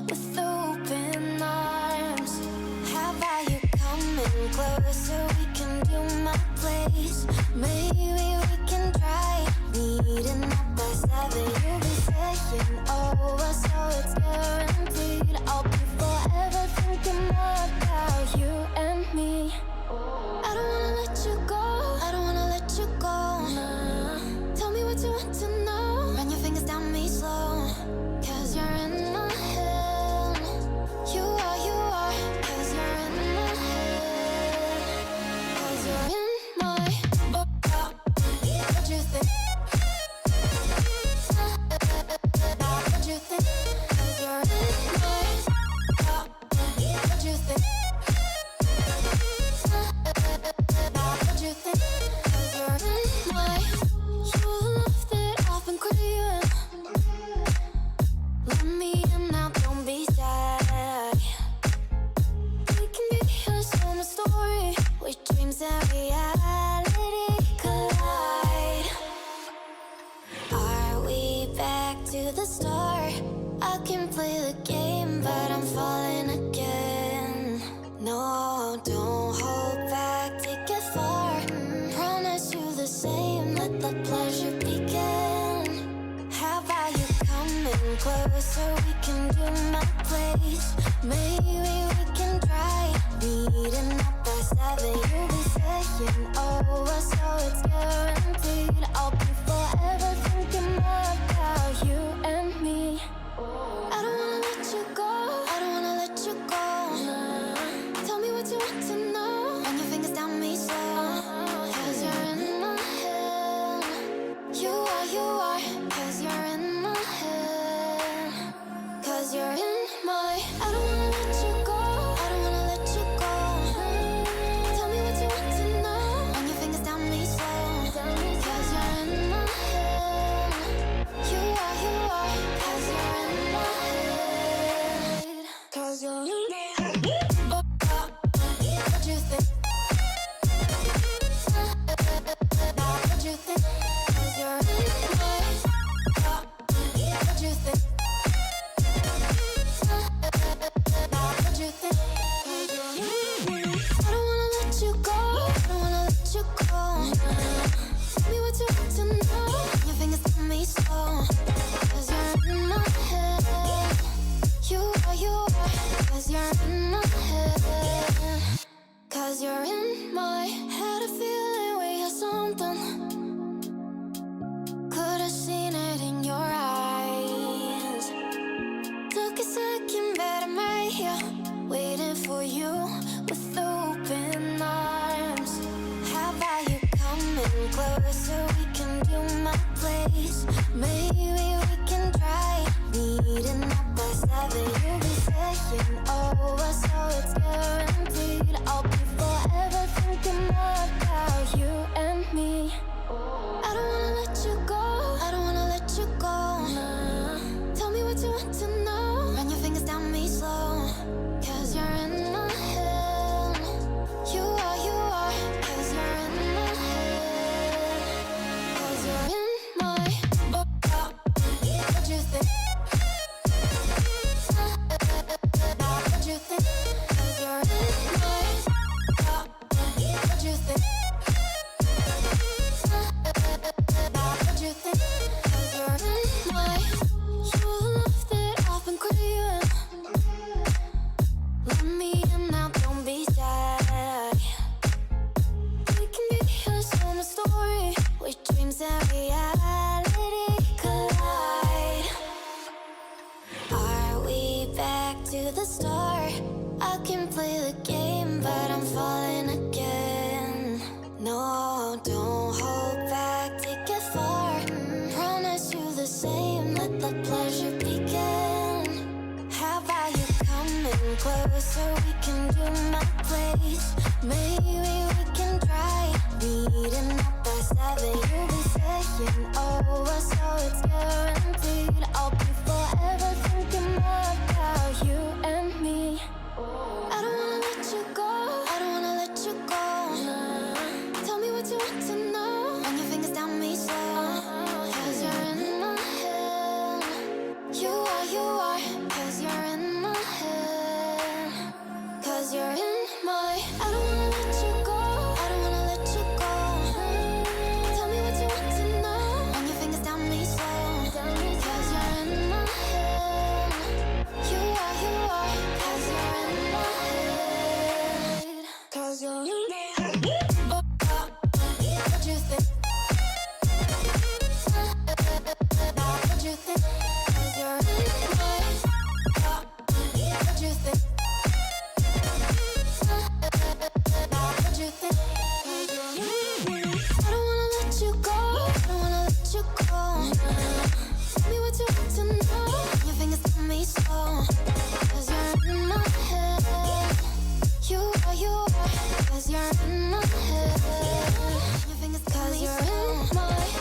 with open arms. How about you coming closer? We can do my place. Maybe we can try meeting up by 7. You'll be saying over, so it's guaranteed. I'll be forever thinking about you and me. I don't wanna let you go, I don't wanna let you go. Tell me what you want to know. Run your fingers down me slow, 'cause you're in my head. You are, 'cause you're in my head. 'Cause you're in my what you think? What you think? 'Cause you're in my what you think? What you think? 'Cause you're in my. You're the love that I've been craving. Let me in now, don't be shy. We can get here, show my story, where dreams and reality collide. Are we back to the start? I can play the game, but I'm falling again. No, don't hold back, take it far. Promise you the same, let the pleasure begin. How about you coming closer? We can do my place. Maybe we can try meeting up by 7. You'll be saying over, so it's guaranteed. I'll be forever thinking about you and me. I don't wanna let you go, I don't wanna let you go. Tell me what you want to know. Run your fingers down me slow, 'cause you're in my head. You are, 'cause you're in my head. 'Cause you're in my. I don't wanna let you go, I don't wanna let you go. Tell me what you want to know. Run your fingers down me slow, 'cause you're in my head. You are, 'cause you're in my head. 'Cause you're in my head. What you think? What you think? 'Cause you're in my. What you think? What you think? 'Cause you're in my. I don't wanna let you go, I don't wanna let you go. Tell me what you want to know. Your fingers tell me slow, 'cause you're in my head. You are, 'cause you're in my head. 'Cause you're in my. Had a feeling we had something. Could've seen it in your eyes. Took a second, but I'm right here, waiting for you with open arms. How about you coming closer? We can do my place. Maybe we can try meeting up by 7. You'll be saying over, so it's guaranteed. I'll be forever thinking about you and me. I don't wanna let you go, I don't wanna let you go. Tell me what you want to know. Run your fingers down me slow, 'cause you're in my head. You are, 'cause you're in my head. 'Cause you're in my. What you think? What you think? 'Cause you're in my. What you think? What you think? 'Cause you're in my. You're the love that I've been craving. Let me in now, don't be shy. We can get here, show my story, where dreams and reality collide. Are we back to the start? I can play the game, but I'm falling again. No, don't hold back, take it far. Promise you the same, let the pleasure begin. How about you coming closer? We can do my place. Maybe we can try meeting up by 7. You'll be saying over, so it's guaranteed. I'll be forever thinking about you and me. I don't wanna let you go, I don't wanna let you go. Tell me what you want to know. Run your fingers down me slow, 'cause you're in my head. You are, 'cause you're in my Cause you're in my head. Cause you're in my